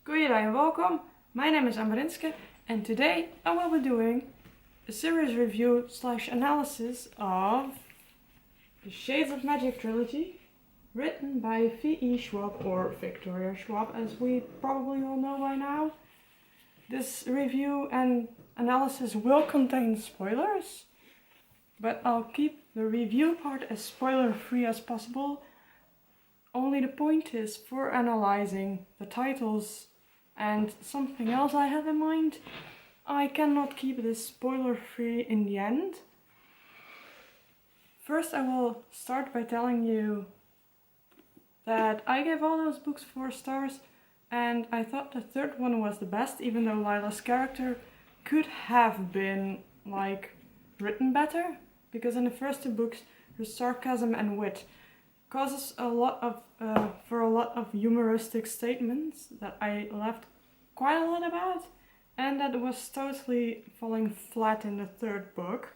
Goeiedag and welcome. My name is Amarinske and today I will be doing a series review / analysis of the Shades of Magic trilogy written by V.E. Schwab or Victoria Schwab, as we probably all know by now. This review and analysis will contain spoilers, but I'll keep the review part as spoiler free as possible. Only the point is, for analyzing the titles and something else I have in mind, I cannot keep this spoiler free in the end. First I will start by telling you that I gave all those books 4 stars, and I thought the third one was the best, even though Lila's character could have been written better, because in the first 2 books her sarcasm and wit causes a lot of humoristic statements that I laughed quite a lot about, and that was totally falling flat in the third book.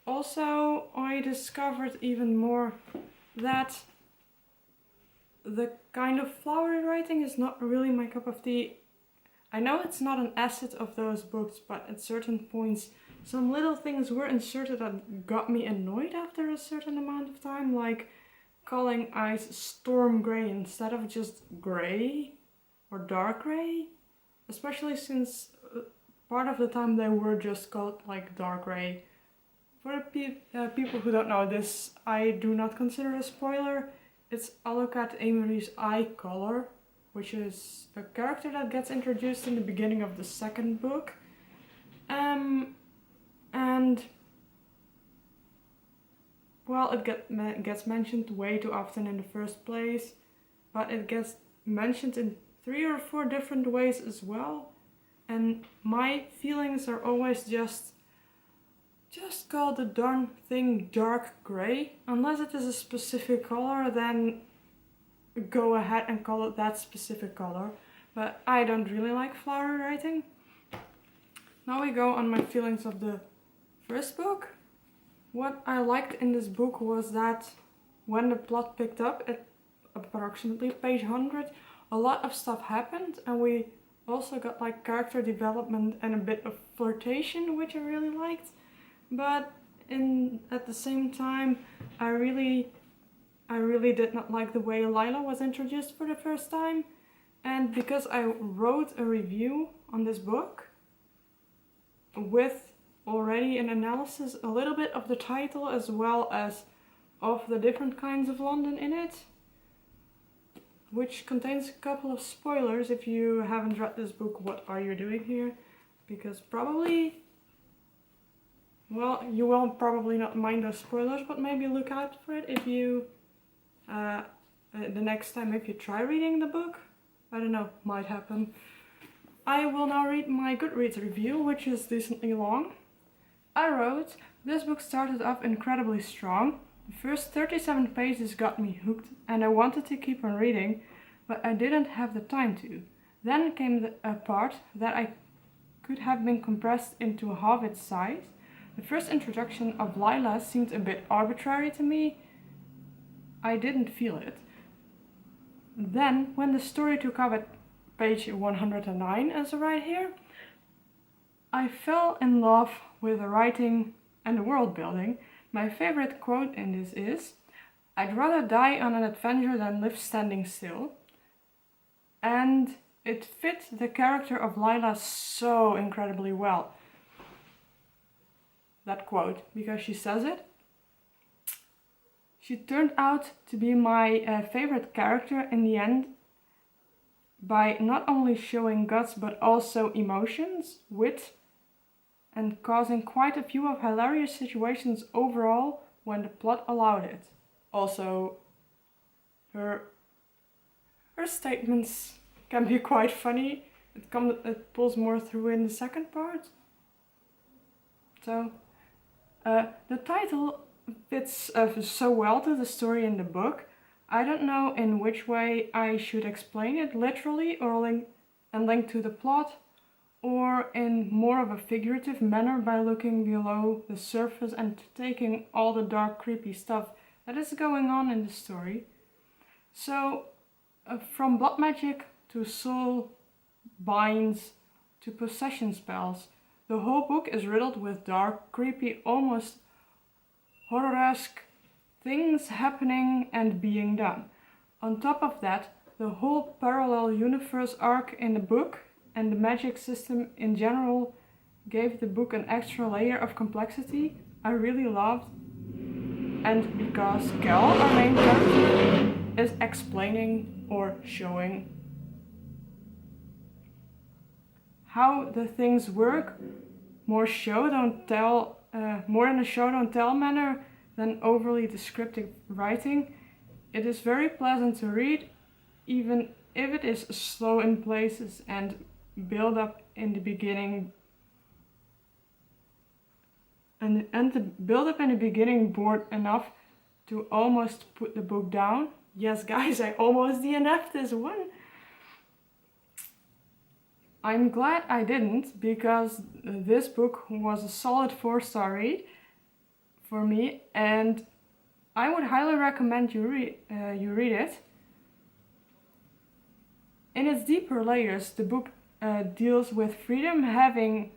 Also, I discovered even more that the kind of flowery writing is not really my cup of tea. I know it's not an asset of those books, but at certain points some little things were inserted that got me annoyed after a certain amount of time, like calling ice storm grey instead of just grey or dark grey, especially since part of the time they were just called dark grey. For the people who don't know this, I do not consider a spoiler. It's Alucard Emery's eye color, which is a character that gets introduced in the beginning of the second book. And well, it gets mentioned way too often in the first place, but it gets mentioned in 3 or 4 different ways as well. And my feelings are always just call the darn thing dark grey. Unless it is a specific color, then go ahead and call it that specific color. But I don't really like flowery writing. Now we go on my feelings of the first book. What I liked in this book was that when the plot picked up at approximately page 100, a lot of stuff happened, and we also got character development and a bit of flirtation, which I really liked. But at the same time, I really did not like the way Lila was introduced for the first time. And because I wrote a review on this book with already an analysis, a little bit of the title as well as of the different kinds of London in it, which contains a couple of spoilers. If you haven't read this book, what are you doing here? Because probably, well, you will probably not mind those spoilers, but maybe look out for it if you, the next time if you try reading the book. I don't know, might happen. I will now read my Goodreads review, which is decently long. I wrote, this book started off incredibly strong. The first 37 pages got me hooked and I wanted to keep on reading, but I didn't have the time to. Then came a part that I could have been compressed into half its size. The first introduction of Lila seemed a bit arbitrary to me. I didn't feel it. Then, when the story took up at page 109, as right here, I fell in love with the writing and the world building. My favorite quote in this is, "I'd rather die on an adventure than live standing still." And it fit the character of Lila so incredibly well, that quote, because she says it. She turned out to be my favorite character in the end by not only showing guts but also emotions, wit, and causing quite a few of hilarious situations overall when the plot allowed it. Also, her statements can be quite funny. It pulls more through in the second part. So, the title fits so well to the story in the book. I don't know in which way I should explain it, literally or link to the plot, or in more of a figurative manner by looking below the surface and taking all the dark, creepy stuff that is going on in the story. So, from blood magic to soul binds to possession spells. The whole book is riddled with dark, creepy, almost horror-esque things happening and being done. On top of that, the whole parallel universe arc in the book and the magic system in general gave the book an extra layer of complexity I really loved. And because Kel, our main character, is explaining or showing how the things work, more in a show don't tell manner than overly descriptive writing, it is very pleasant to read, even if it is slow in places and build up in the beginning. And the build up in the beginning bored enough to almost put the book down. Yes, guys, I almost DNF'd this one. I'm glad I didn't, because this book was a solid 4-star read for me, and I would highly recommend you read it. In its deeper layers, the book deals with freedom, having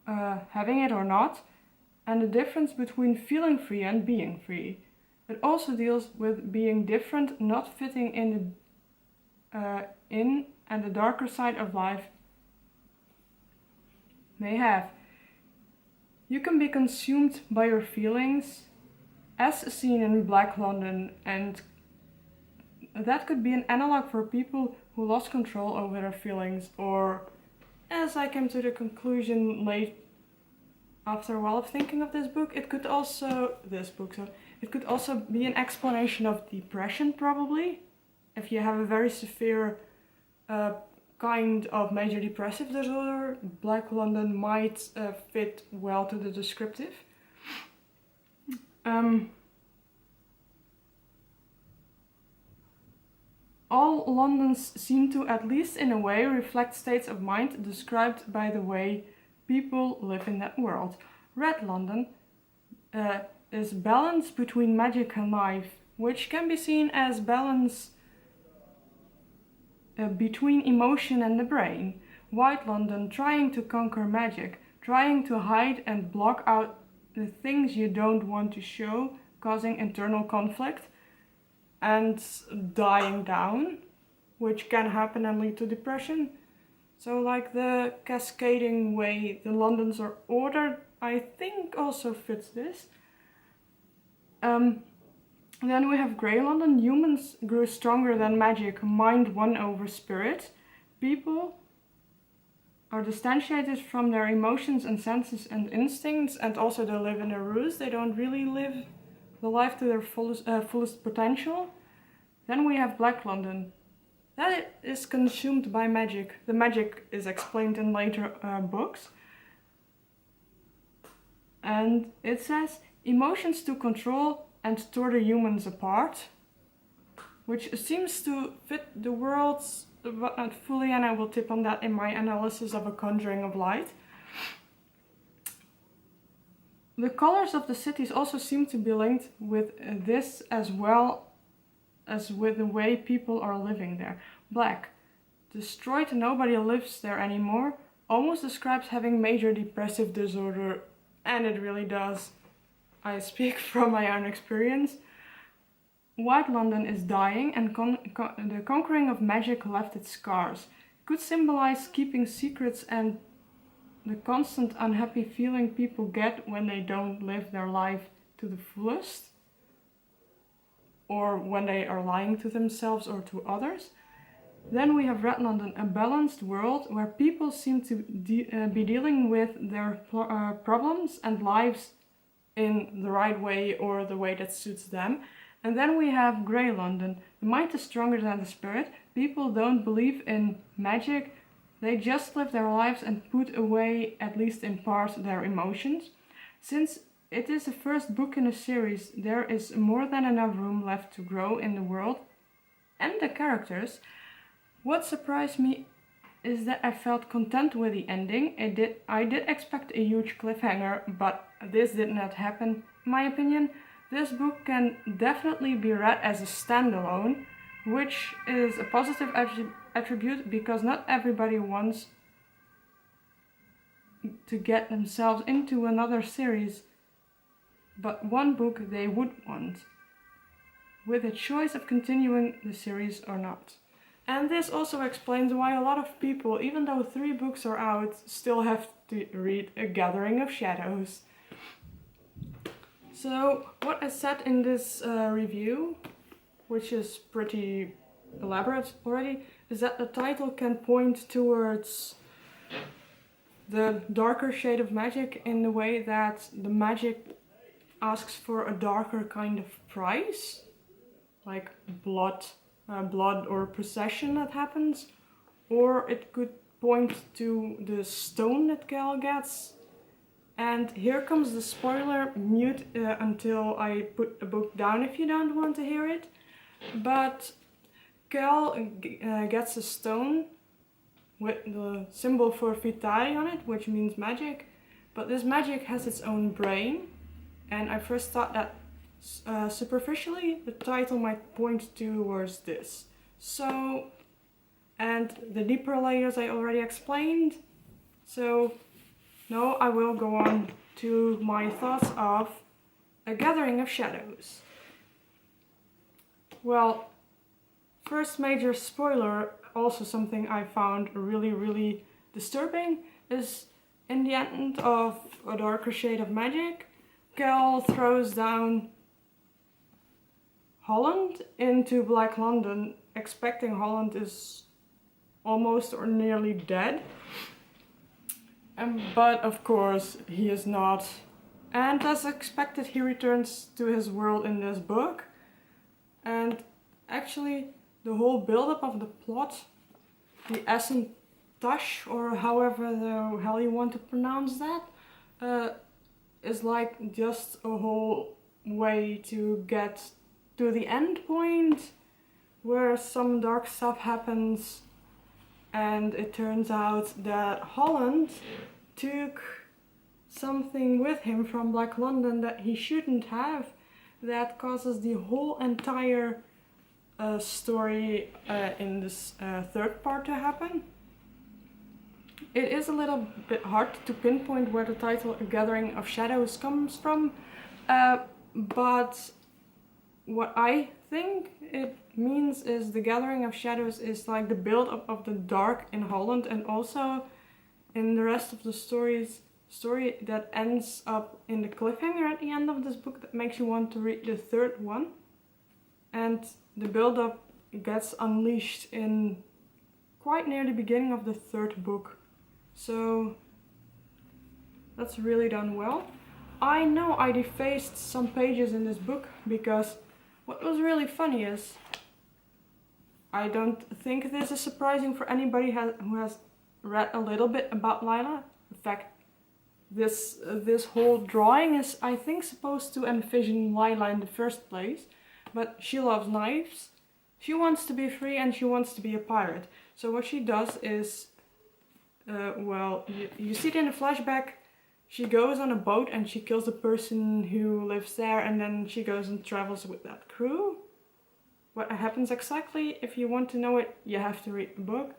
it or not, and the difference between feeling free and being free. It also deals with being different, not fitting in and the darker side of life may have. You can be consumed by your feelings, as seen in Black London, and that could be an analog for people who lost control over their feelings, or, as I came to the conclusion late after a while of thinking of this book, it could also be an explanation of depression, probably. If you have a very severe kind of major depressive disorder, Black London might fit well to the descriptive. All Londons seem to, at least in a way, reflect states of mind described by the way people live in that world. Red London is balance between magic and life, which can be seen as balance between emotion and the brain. White London trying to conquer magic, trying to hide and block out the things you don't want to show, causing internal conflict and dying down, which can happen and lead to depression. So like the cascading way the Londons are ordered, I think also fits this. Then we have Grey London. Humans grew stronger than magic, mind won over spirit. People are distantiated from their emotions and senses and instincts, and also they live in a ruse. They don't really live the life to their fullest potential. Then we have Black London. That is consumed by magic. The magic is explained in later books. And it says, emotions to control and tore the humans apart, which seems to fit the worlds, but not fully, and I will tip on that in my analysis of A Conjuring of Light. The colors of the cities also seem to be linked with this, as well as with the way people are living there. Black, destroyed, nobody lives there anymore, almost describes having major depressive disorder, and it really does. I speak from my own experience. White London is dying, and the conquering of magic left its scars. It could symbolize keeping secrets and the constant unhappy feeling people get when they don't live their life to the fullest, or when they are lying to themselves or to others. Then we have Red London, a balanced world where people seem to be dealing with their problems and lives in the right way or the way that suits them. And then we have Grey London. The mind is stronger than the spirit. People don't believe in magic. They just live their lives and put away, at least in part, their emotions. Since it is the first book in a series, there is more than enough room left to grow in the world and the characters. What surprised me is that I felt content with the ending. I did expect a huge cliffhanger, but this did not happen, in my opinion. This book can definitely be read as a standalone, which is a positive attribute because not everybody wants to get themselves into another series, but one book they would want, with a choice of continuing the series or not. And this also explains why a lot of people, even though 3 books are out, still have to read A Gathering of Shadows. So, what I said in this review, which is pretty elaborate already, is that the title can point towards the darker shade of magic in the way that the magic asks for a darker kind of price, like blood or possession that happens, or it could point to the stone that Gal gets. And here comes the spoiler, mute until I put the book down if you don't want to hear it. But Gal gets a stone with the symbol for Vitali on it, which means magic, but this magic has its own brain, and I first thought that superficially, the title might point towards this. So, and the deeper layers I already explained. So, now I will go on to my thoughts of A Gathering of Shadows. Well, first major spoiler, also something I found really disturbing, is in the end of A Darker Shade of Magic, Gal throws down Holland into Black London, expecting Holland is almost or nearly dead. But of course he is not. And as expected, he returns to his world in this book. And actually the whole build-up of the plot, the Essentush, or however the hell you want to pronounce that, is like just a whole way to get to the end point where some dark stuff happens, and it turns out that Holland took something with him from Black London that he shouldn't have, that causes the whole entire story in this third part to happen. It is a little bit hard to pinpoint where the title A Gathering of Shadows comes from, but what I think it means is the Gathering of Shadows is like the build-up of the dark in Holland, and also in the rest of the story that ends up in the cliffhanger at the end of this book that makes you want to read the third one. And the build-up gets unleashed in quite near the beginning of the third book. So that's really done well. I know I defaced some pages in this book because what was really funny is, I don't think this is surprising for anybody who has read a little bit about Lila. In fact, this whole drawing is, I think, supposed to envision Lila in the first place, but she loves knives, she wants to be free, and she wants to be a pirate. So what she does is, well, you see it in the flashback, she goes on a boat and she kills the person who lives there, and then she goes and travels with that crew. What happens exactly, if you want to know it, you have to read the book.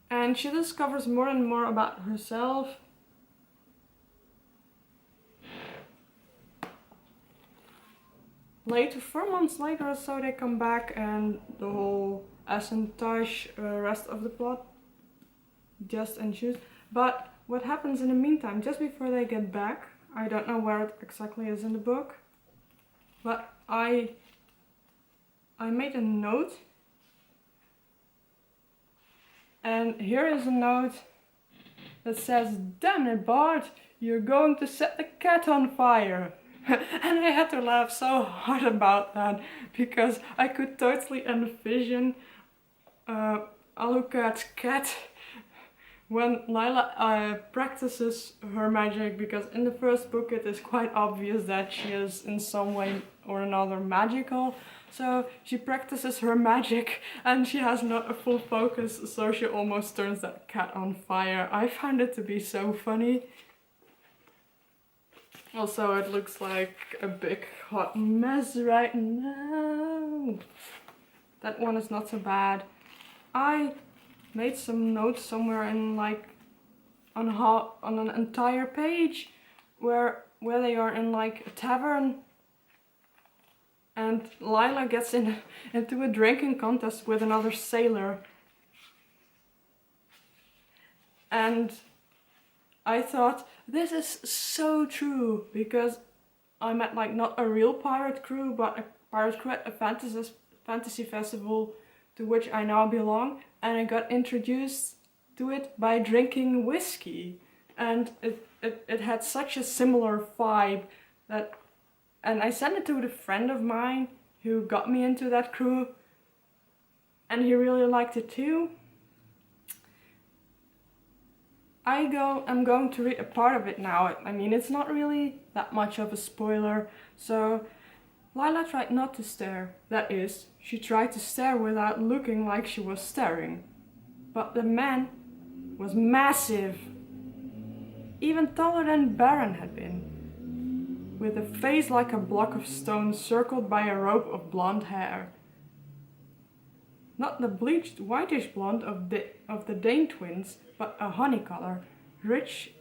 And she discovers more and more about herself. Later, 4 months later or so, they come back and the whole Essentush, rest of the plot just ensues. But what happens in the meantime, just before they get back, I don't know where it exactly is in the book, but I made a note, and here is a note that says, "Damn it, Bart, you're going to set the cat on fire." And I had to laugh so hard about that, because I could totally envision Alucard's cat when Lila practices her magic, because in the first book it is quite obvious that she is in some way or another magical. So she practices her magic and she has not a full focus, so she almost turns that cat on fire. I found it to be so funny. Also, it looks like a big hot mess right now. That one is not so bad. I made some notes somewhere in like on an entire page where they are in like a tavern, and Lila gets into a drinking contest with another sailor. And I thought, this is so true, because I'm at like not a real pirate crew, but a pirate crew at a fantasy festival to which I now belong, and I got introduced to it by drinking whiskey, and it had such a similar vibe that, and I sent it to a friend of mine who got me into that crew, and he really liked it too. I'm going to read a part of it now. I mean, it's not really that much of a spoiler. So, Lila tried not to stare. That is, she tried to stare without looking like she was staring. But the man was massive, even taller than Baron had been, with a face like a block of stone circled by a rope of blonde hair. Not the bleached whitish blonde of the Dane twins, but a honey color, rich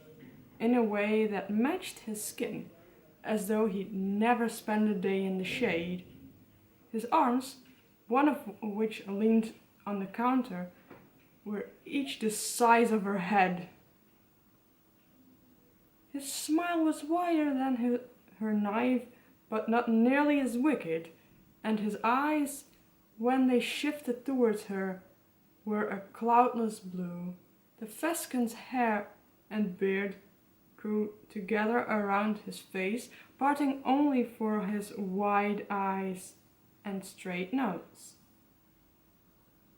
in a way that matched his skin, as though he'd never spent a day in the shade. His arms, one of which leaned on the counter, were each the size of her head. His smile was wider than her knife, but not nearly as wicked, and his eyes, when they shifted towards her, were a cloudless blue. The Fescan's hair and beard grew together around his face, parting only for his wide eyes and straight nose,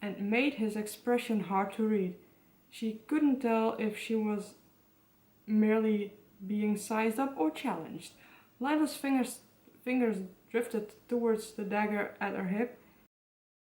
and made his expression hard to read. She couldn't tell if she was merely being sized up or challenged. Lila's fingers drifted towards the dagger at her hip,